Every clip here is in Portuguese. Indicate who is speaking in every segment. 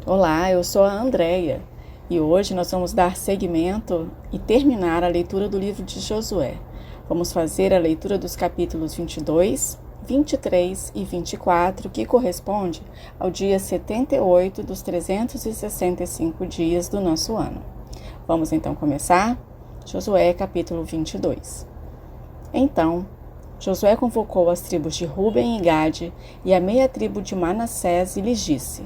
Speaker 1: Olá, eu sou a Andreia e hoje nós vamos dar seguimento e terminar a leitura do livro de Josué. Vamos fazer a leitura dos capítulos 22, 23 e 24, que corresponde ao dia 78 dos 365 dias do nosso ano. Vamos então começar? Josué, capítulo 22. Então, Josué convocou as tribos de Ruben e Gade e a meia tribo de Manassés e lhes disse: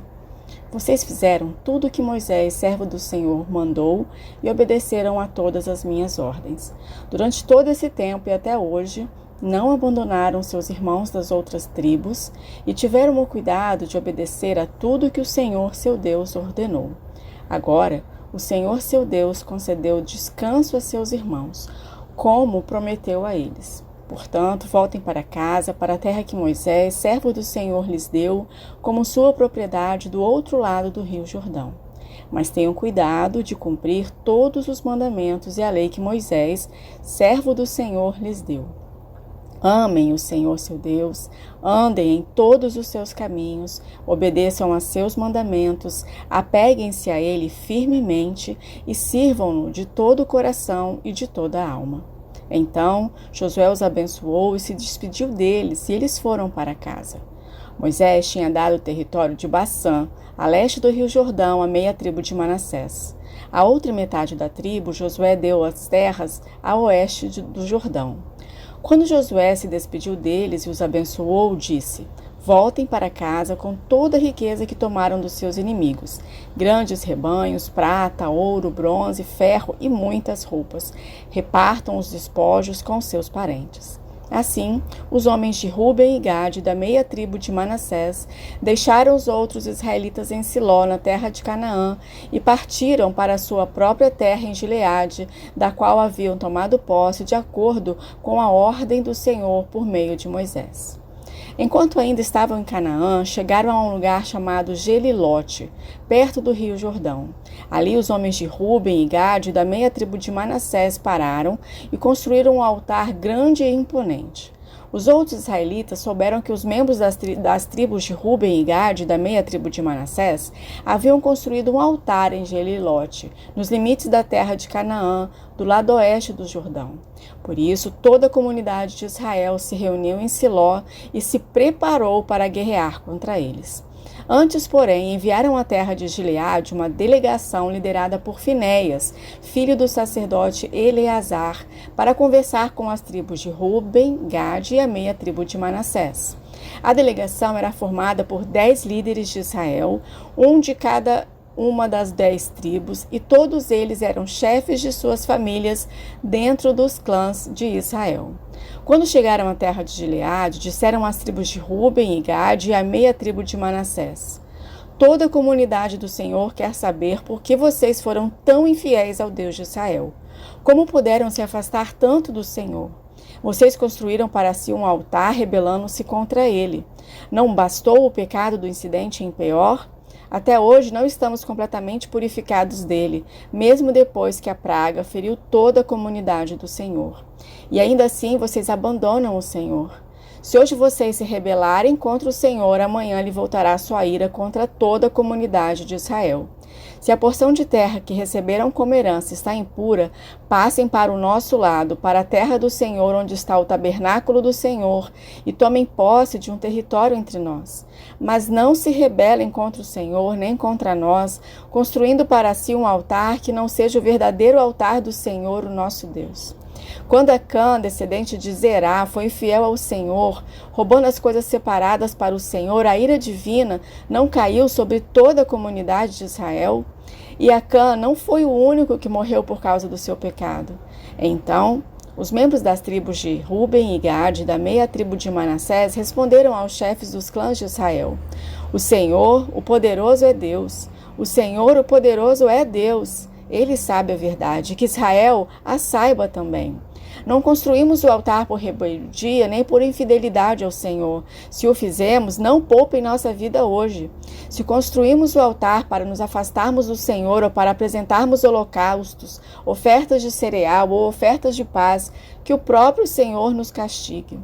Speaker 1: Vocês fizeram tudo o que Moisés, servo do Senhor, mandou e obedeceram a todas as minhas ordens. Durante todo esse tempo e até hoje, não abandonaram seus irmãos das outras tribos e tiveram o cuidado de obedecer a tudo que o Senhor, seu Deus, ordenou. Agora, o Senhor, seu Deus, concedeu descanso a seus irmãos, como prometeu a eles. Portanto, voltem para casa, para a terra que Moisés, servo do Senhor, lhes deu, como sua propriedade do outro lado do rio Jordão. Mas tenham cuidado de cumprir todos os mandamentos e a lei que Moisés, servo do Senhor, lhes deu. Amem o Senhor, seu Deus, andem em todos os seus caminhos, obedeçam a seus mandamentos, apeguem-se a ele firmemente e sirvam-no de todo o coração e de toda a alma. Então Josué os abençoou e se despediu deles, e eles foram para casa. Moisés tinha dado o território de Bassã, a leste do rio Jordão, à meia tribo de Manassés. A outra metade da tribo, Josué deu as terras a oeste do Jordão. Quando Josué se despediu deles e os abençoou, disse: Voltem para casa com toda a riqueza que tomaram dos seus inimigos, grandes rebanhos, prata, ouro, bronze, ferro e muitas roupas. Repartam os despojos com seus parentes. Assim, os homens de Ruben e Gade, da meia tribo de Manassés, deixaram os outros israelitas em Siló, na terra de Canaã, e partiram para a sua própria terra em Gileade, da qual haviam tomado posse de acordo com a ordem do Senhor por meio de Moisés. Enquanto ainda estavam em Canaã, chegaram a um lugar chamado Gelilote, perto do rio Jordão. Ali os homens de Ruben e Gade, da meia tribo de Manassés, pararam e construíram um altar grande e imponente. Os outros israelitas souberam que os membros das tribos de Ruben e Gade, da meia tribo de Manassés, haviam construído um altar em Gelilote, nos limites da terra de Canaã, do lado oeste do Jordão. Por isso, toda a comunidade de Israel se reuniu em Siló e se preparou para guerrear contra eles. Antes, porém, enviaram à terra de Gileade uma delegação liderada por Finéias, filho do sacerdote Eleazar, para conversar com as tribos de Ruben, Gade e a meia tribo de Manassés. A delegação era formada por 10 líderes de Israel, um de cada uma das 10 tribos, e todos eles eram chefes de suas famílias dentro dos clãs de Israel. Quando chegaram à terra de Gileade, disseram às tribos de Ruben e Gade e à meia tribo de Manassés: Toda a comunidade do Senhor quer saber por que vocês foram tão infiéis ao Deus de Israel. Como puderam se afastar tanto do Senhor? Vocês construíram para si um altar rebelando-se contra ele. Não bastou o pecado do incidente em Peor? Até hoje não estamos completamente purificados dele, mesmo depois que a praga feriu toda a comunidade do Senhor. E ainda assim vocês abandonam o Senhor. Se hoje vocês se rebelarem contra o Senhor, amanhã lhe voltará sua ira contra toda a comunidade de Israel. Se a porção de terra que receberam como herança está impura, passem para o nosso lado, para a terra do Senhor, onde está o tabernáculo do Senhor, e tomem posse de um território entre nós. Mas não se rebelem contra o Senhor, nem contra nós, construindo para si um altar que não seja o verdadeiro altar do Senhor, o nosso Deus. Quando Acã, descendente de Zerá, foi infiel ao Senhor, roubando as coisas separadas para o Senhor, a ira divina não caiu sobre toda a comunidade de Israel? E Acã não foi o único que morreu por causa do seu pecado. Então, os membros das tribos de Ruben e Gade, da meia tribo de Manassés, responderam aos chefes dos clãs de Israel: O Senhor, o poderoso, é Deus. O Senhor, o poderoso, é Deus. Ele sabe a verdade, que Israel a saiba também. Não construímos o altar por rebeldia, nem por infidelidade ao Senhor. Se o fizemos, não poupem nossa vida hoje. Se construímos o altar para nos afastarmos do Senhor ou para apresentarmos holocaustos, ofertas de cereal ou ofertas de paz, que o próprio Senhor nos castigue.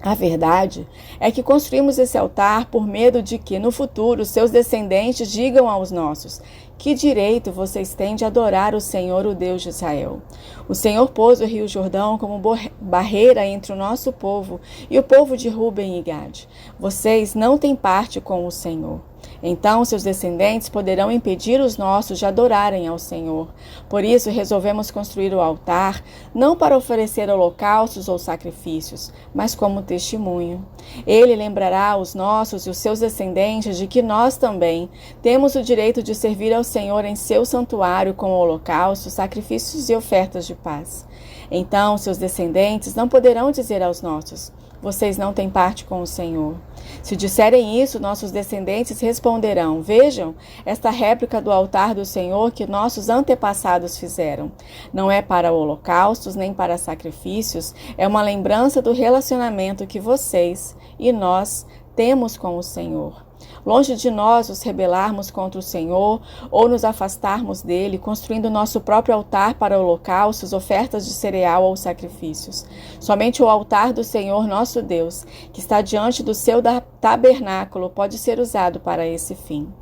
Speaker 1: A verdade é que construímos esse altar por medo de que, no futuro, seus descendentes digam aos nossos: que direito vocês têm de adorar o Senhor, o Deus de Israel? O Senhor pôs o rio Jordão como barreira entre o nosso povo e o povo de Ruben e Gade. Vocês não têm parte com o Senhor. Então seus descendentes poderão impedir os nossos de adorarem ao Senhor. Por isso resolvemos construir o altar, não para oferecer holocaustos ou sacrifícios, mas como testemunho. Ele lembrará os nossos e os seus descendentes de que nós também temos o direito de servir ao Senhor em seu santuário com holocaustos, sacrifícios e ofertas de paz. Então seus descendentes não poderão dizer aos nossos: vocês não têm parte com o Senhor. Se disserem isso, nossos descendentes responderão: vejam, esta réplica do altar do Senhor que nossos antepassados fizeram. Não é para holocaustos nem para sacrifícios, é uma lembrança do relacionamento que vocês e nós temos com o Senhor. Longe de nós nos rebelarmos contra o Senhor ou nos afastarmos dele, construindo nosso próprio altar para holocaustos, ofertas de cereal ou sacrifícios. Somente o altar do Senhor nosso Deus, que está diante do seu tabernáculo, pode ser usado para esse fim.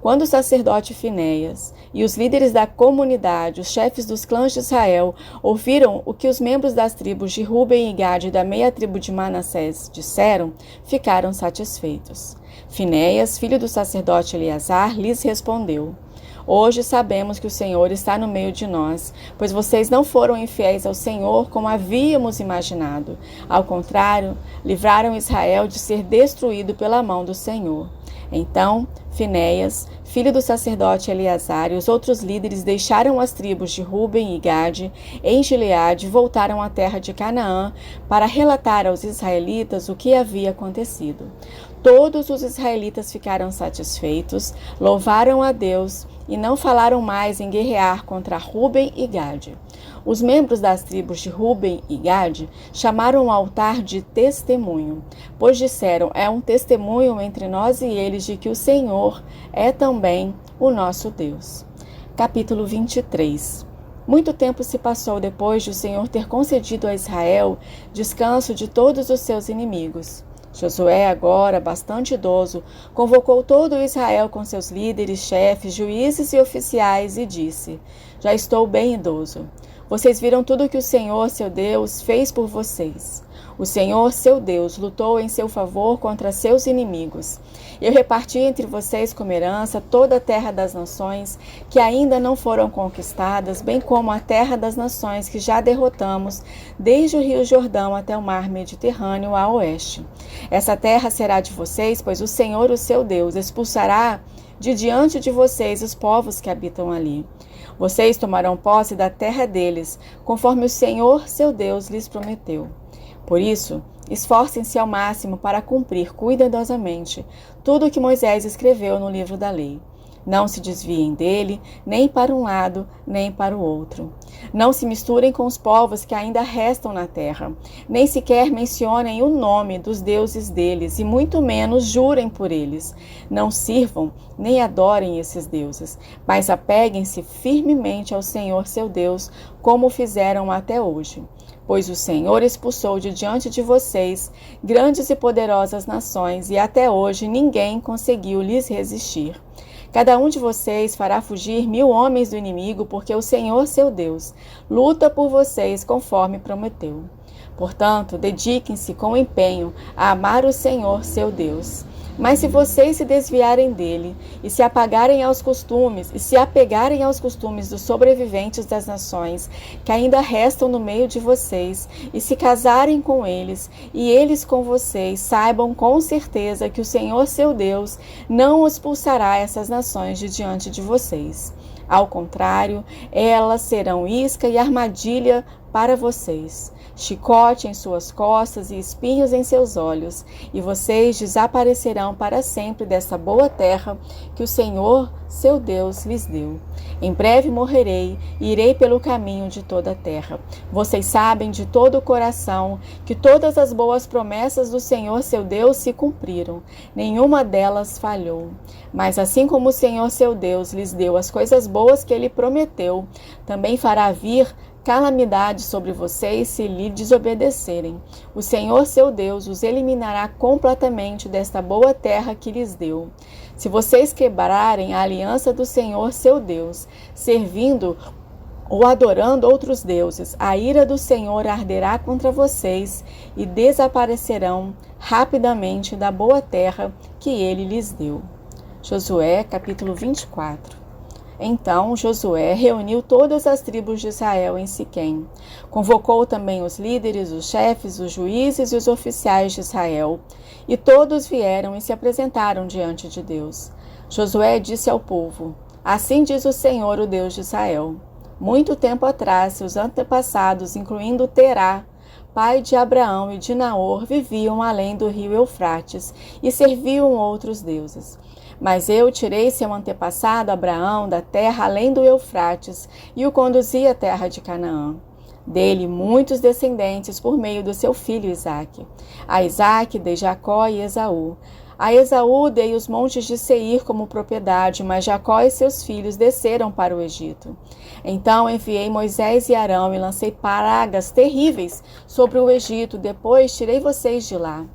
Speaker 1: Quando o sacerdote Finéias e os líderes da comunidade, os chefes dos clãs de Israel, ouviram o que os membros das tribos de Ruben e Gade e da meia tribo de Manassés disseram, ficaram satisfeitos. Finéias, filho do sacerdote Eleazar, lhes respondeu: hoje sabemos que o Senhor está no meio de nós, pois vocês não foram infiéis ao Senhor como havíamos imaginado. Ao contrário, livraram Israel de ser destruído pela mão do Senhor. Então, Finéias, filho do sacerdote Eleazar, e os outros líderes deixaram as tribos de Ruben e Gade em Gileade e voltaram à terra de Canaã para relatar aos israelitas o que havia acontecido. Todos os israelitas ficaram satisfeitos, louvaram a Deus e não falaram mais em guerrear contra Ruben e Gade. Os membros das tribos de Ruben e Gade chamaram o altar de testemunho, pois disseram: é um testemunho entre nós e eles de que o Senhor é também o nosso Deus. Capítulo 23. Muito tempo se passou depois de o Senhor ter concedido a Israel descanso de todos os seus inimigos. Josué, agora bastante idoso, convocou todo Israel com seus líderes, chefes, juízes e oficiais e disse: já estou bem idoso. Vocês viram tudo o que o Senhor, seu Deus, fez por vocês. O Senhor, seu Deus, lutou em seu favor contra seus inimigos. Eu reparti entre vocês como herança toda a terra das nações que ainda não foram conquistadas, bem como a terra das nações que já derrotamos, desde o rio Jordão até o mar Mediterrâneo a oeste. Essa terra será de vocês, pois o Senhor, o seu Deus, expulsará de diante de vocês os povos que habitam ali. Vocês tomarão posse da terra deles, conforme o Senhor, seu Deus, lhes prometeu. Por isso, esforcem-se ao máximo para cumprir cuidadosamente tudo o que Moisés escreveu no livro da lei. Não se desviem dele, nem para um lado, nem para o outro. Não se misturem com os povos que ainda restam na terra, nem sequer mencionem o nome dos deuses deles, e muito menos jurem por eles. Não sirvam nem adorem esses deuses, mas apeguem-se firmemente ao Senhor seu Deus, como fizeram até hoje. Pois o Senhor expulsou de diante de vocês grandes e poderosas nações, e até hoje ninguém conseguiu lhes resistir. Cada um de vocês fará fugir 1000 homens do inimigo, porque o Senhor, seu Deus, luta por vocês conforme prometeu. Portanto, dediquem-se com empenho a amar o Senhor, seu Deus. Mas se vocês se desviarem dele e se apegarem aos costumes dos sobreviventes das nações que ainda restam no meio de vocês e se casarem com eles e eles com vocês, saibam com certeza que o Senhor seu Deus não expulsará essas nações de diante de vocês. Ao contrário, elas serão isca e armadilha para vocês, chicote em suas costas e espinhos em seus olhos, e vocês desaparecerão para sempre dessa boa terra que o Senhor, seu Deus, lhes deu. Em breve morrerei e irei pelo caminho de toda a terra. Vocês sabem de todo o coração que todas as boas promessas do Senhor, seu Deus, se cumpriram. Nenhuma delas falhou. Mas assim como o Senhor, seu Deus, lhes deu as coisas boas que ele prometeu, também fará vir calamidade sobre vocês se lhe desobedecerem. O Senhor seu Deus os eliminará completamente desta boa terra que lhes deu. Se vocês quebrarem a aliança do Senhor seu Deus, servindo ou adorando outros deuses, a ira do Senhor arderá contra vocês e desaparecerão rapidamente da boa terra que ele lhes deu. Josué, capítulo 24. Então Josué reuniu todas as tribos de Israel em Siquém. Convocou também os líderes, os chefes, os juízes e os oficiais de Israel. E todos vieram e se apresentaram diante de Deus. Josué disse ao povo: Assim diz o Senhor, o Deus de Israel. Muito tempo atrás, seus antepassados, incluindo Terá, pai de Abraão e de Naor, viviam além do rio Eufrates e serviam outros deuses. Mas eu tirei seu antepassado Abraão da terra além do Eufrates e o conduzi à terra de Canaã. Dele muitos descendentes por meio do seu filho Isaque. A Isaque dei Jacó e Esaú. A Esaú dei os montes de Seir como propriedade, mas Jacó e seus filhos desceram para o Egito. Então enviei Moisés e Arão e lancei pragas terríveis sobre o Egito, depois tirei vocês de lá.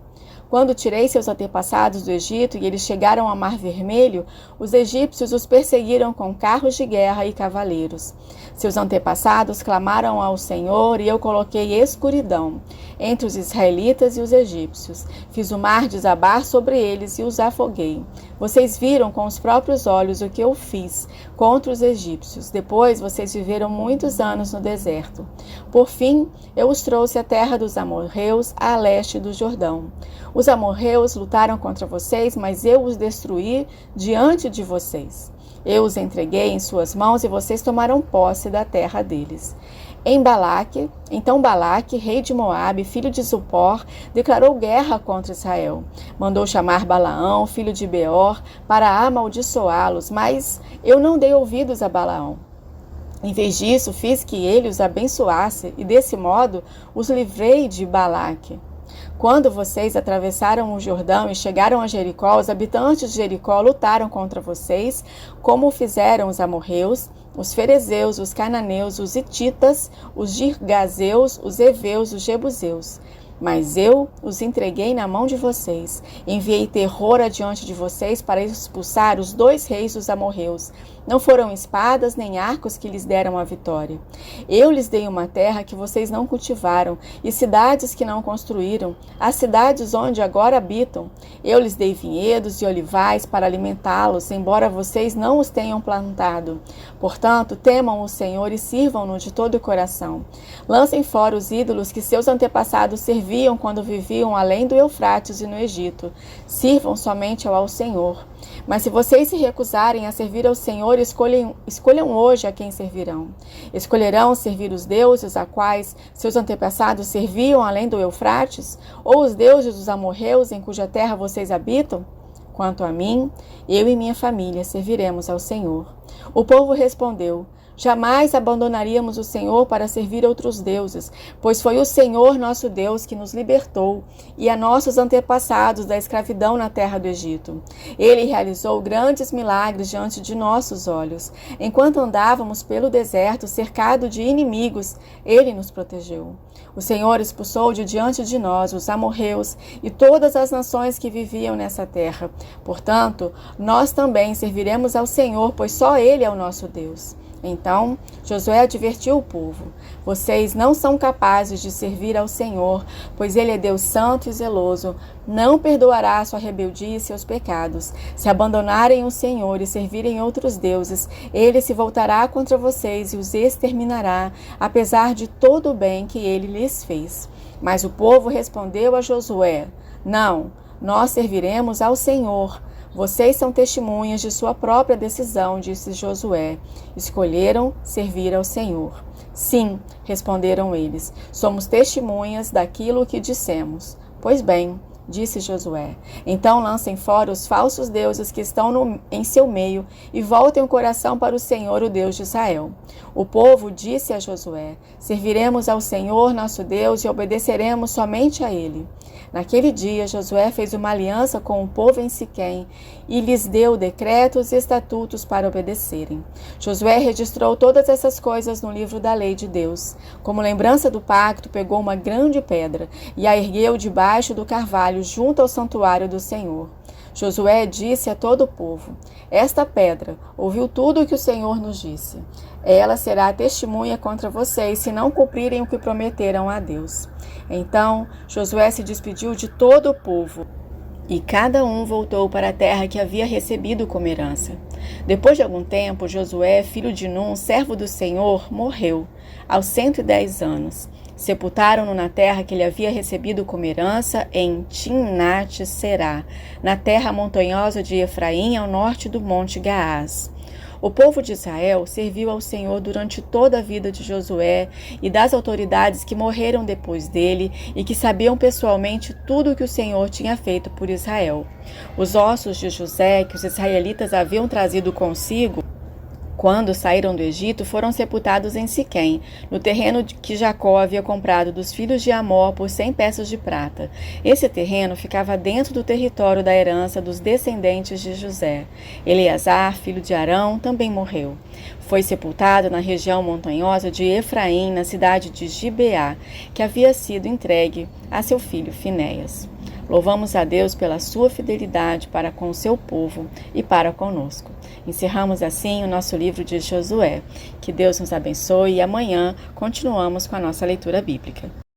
Speaker 1: Quando tirei seus antepassados do Egito e eles chegaram ao Mar Vermelho, os egípcios os perseguiram com carros de guerra e cavaleiros. Seus antepassados clamaram ao Senhor e eu coloquei escuridão entre os israelitas e os egípcios. Fiz o mar desabar sobre eles e os afoguei. Vocês viram com os próprios olhos o que eu fiz contra os egípcios. Depois vocês viveram muitos anos no deserto. Por fim, eu os trouxe à terra dos amorreus, a leste do Jordão. Os amorreus lutaram contra vocês, mas eu os destruí diante de vocês. Eu os entreguei em suas mãos e vocês tomaram posse da terra deles. Então Balaque, rei de Moabe, filho de Zippor, declarou guerra contra Israel. Mandou chamar Balaão, filho de Beor, para amaldiçoá-los, mas eu não dei ouvidos a Balaão. Em vez disso, fiz que ele os abençoasse e, desse modo, os livrei de Balaque. Quando vocês atravessaram o Jordão e chegaram a Jericó, os habitantes de Jericó lutaram contra vocês, como fizeram os amorreus, os ferezeus, os cananeus, os hititas, os girgazeus, os heveus, os jebuseus. Mas eu os entreguei na mão de vocês. Enviei terror adiante de vocês para expulsar os 2 reis dos amorreus. Não foram espadas nem arcos que lhes deram a vitória. Eu lhes dei uma terra que vocês não cultivaram e cidades que não construíram, as cidades onde agora habitam. Eu lhes dei vinhedos e olivais para alimentá-los, embora vocês não os tenham plantado. Portanto, temam o Senhor e sirvam-no de todo o coração. Lancem fora os ídolos que seus antepassados serviam quando viviam além do Eufrates e no Egito. Sirvam somente ao Senhor. Mas se vocês se recusarem a servir ao Senhor, escolham hoje a quem servirão. Escolherão servir os deuses a quais seus antepassados serviam além do Eufrates? Ou os deuses dos amorreus em cuja terra vocês habitam? Quanto a mim, eu e minha família serviremos ao Senhor. O povo respondeu: Jamais abandonaríamos o Senhor para servir outros deuses, pois foi o Senhor nosso Deus que nos libertou e a nossos antepassados da escravidão na terra do Egito. Ele realizou grandes milagres diante de nossos olhos. Enquanto andávamos pelo deserto, cercado de inimigos, ele nos protegeu. O Senhor expulsou de diante de nós os amorreus e todas as nações que viviam nessa terra. Portanto, nós também serviremos ao Senhor, pois só Ele é o nosso Deus. Então Josué advertiu o povo: Vocês não são capazes de servir ao Senhor, pois Ele é Deus santo e zeloso. Não perdoará a sua rebeldia e seus pecados. Se abandonarem o Senhor e servirem outros deuses, Ele se voltará contra vocês e os exterminará, apesar de todo o bem que Ele lhes fez. Mas o povo respondeu a Josué: Não, nós serviremos ao Senhor. Vocês são testemunhas de sua própria decisão, disse Josué. Escolheram servir ao Senhor. Sim, responderam eles, somos testemunhas daquilo que dissemos. Pois bem, disse Josué, então lancem fora os falsos deuses que estão em seu meio e voltem o coração para o Senhor, o Deus de Israel. O povo disse a Josué: Serviremos ao Senhor nosso Deus e obedeceremos somente a Ele. Naquele dia, Josué fez uma aliança com o povo em Siquém e lhes deu decretos e estatutos para obedecerem. Josué registrou todas essas coisas no livro da lei de Deus. Como lembrança do pacto, pegou uma grande pedra e a ergueu debaixo do carvalho junto ao santuário do Senhor. Josué disse a todo o povo: esta pedra ouviu tudo o que o Senhor nos disse. Ela será testemunha contra vocês se não cumprirem o que prometeram a Deus. Então Josué se despediu de todo o povo e cada um voltou para a terra que havia recebido como herança. Depois de algum tempo, Josué, filho de Num, servo do Senhor, morreu, aos 110 anos. Sepultaram-no na terra que ele havia recebido como herança, em Timnat-Será, na terra montanhosa de Efraim, ao norte do monte Gaás. O povo de Israel serviu ao Senhor durante toda a vida de Josué e das autoridades que morreram depois dele e que sabiam pessoalmente tudo o que o Senhor tinha feito por Israel. Os ossos de José, que os israelitas haviam trazido consigo quando saíram do Egito, foram sepultados em Siquém, no terreno que Jacó havia comprado dos filhos de Amor por 100 peças de prata. Esse terreno ficava dentro do território da herança dos descendentes de José. Eleazar, filho de Arão, também morreu. Foi sepultado na região montanhosa de Efraim, na cidade de Gibeá, que havia sido entregue a seu filho Finéias. Louvamos a Deus pela sua fidelidade para com o seu povo e para conosco. Encerramos assim o nosso livro de Josué. Que Deus nos abençoe e amanhã continuamos com a nossa leitura bíblica.